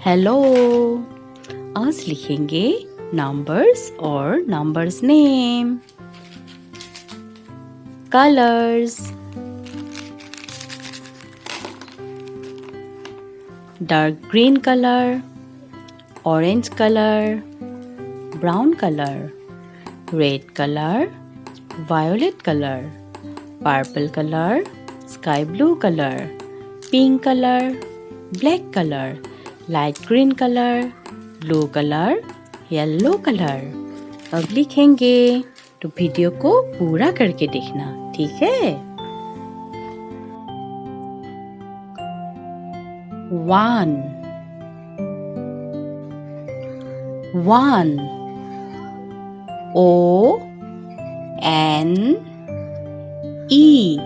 Hello. आज लिखेंगे numbers और numbers name. Colours, dark green colour, orange colour, brown colour, red colour, violet colour, purple colour, sky blue colour, pink colour, black colour, light green colour, blue colour, yellow colour. अब लिखेंगे तो video को पूरा करके देखना, ठीक है? 1 1 O N E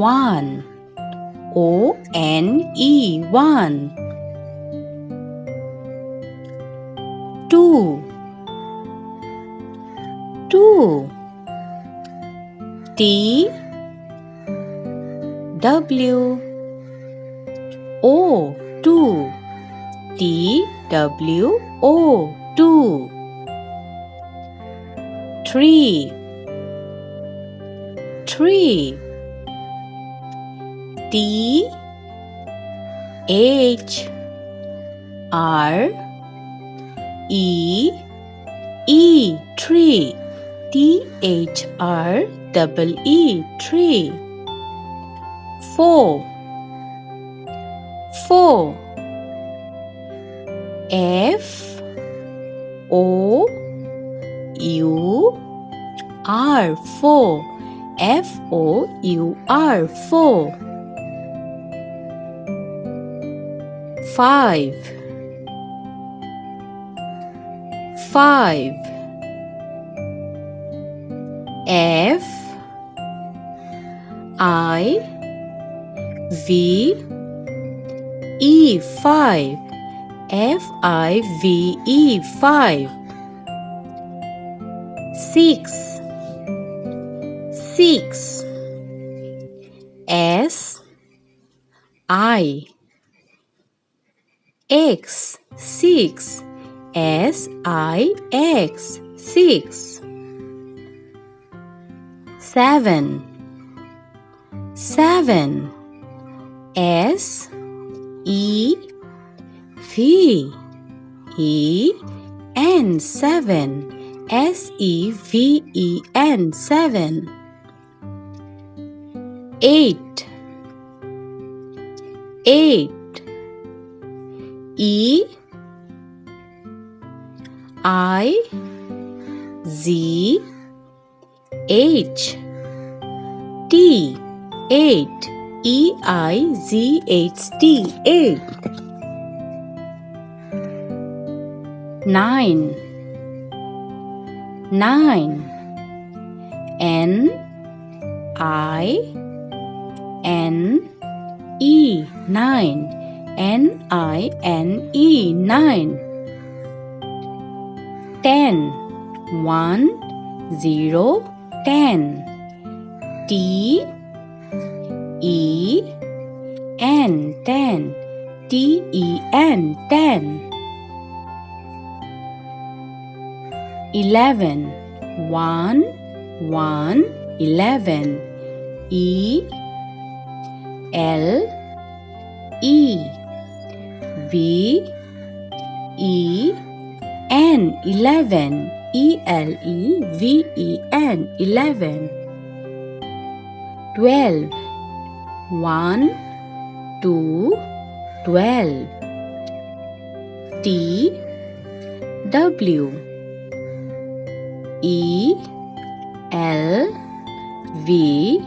1 O N E 1 2 T W O 2 T W O 2 3 T H R E 3 T H R E 3 4 F O U R 4 F O U R 4 5 F I V E 5 F I V E 5 6 S I X 6 S I X 6 7 S E V E N 7 S E V E N 7 8 E I Z H T 8 E I Z H T 8 9 N I N E 9 N I N E 9 10 10 T E N 10 T E N 10 11 11 E L E V E N 11 E L E V E N 11 12 12 T W E L V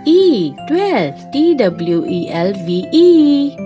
E 12 T W E L V E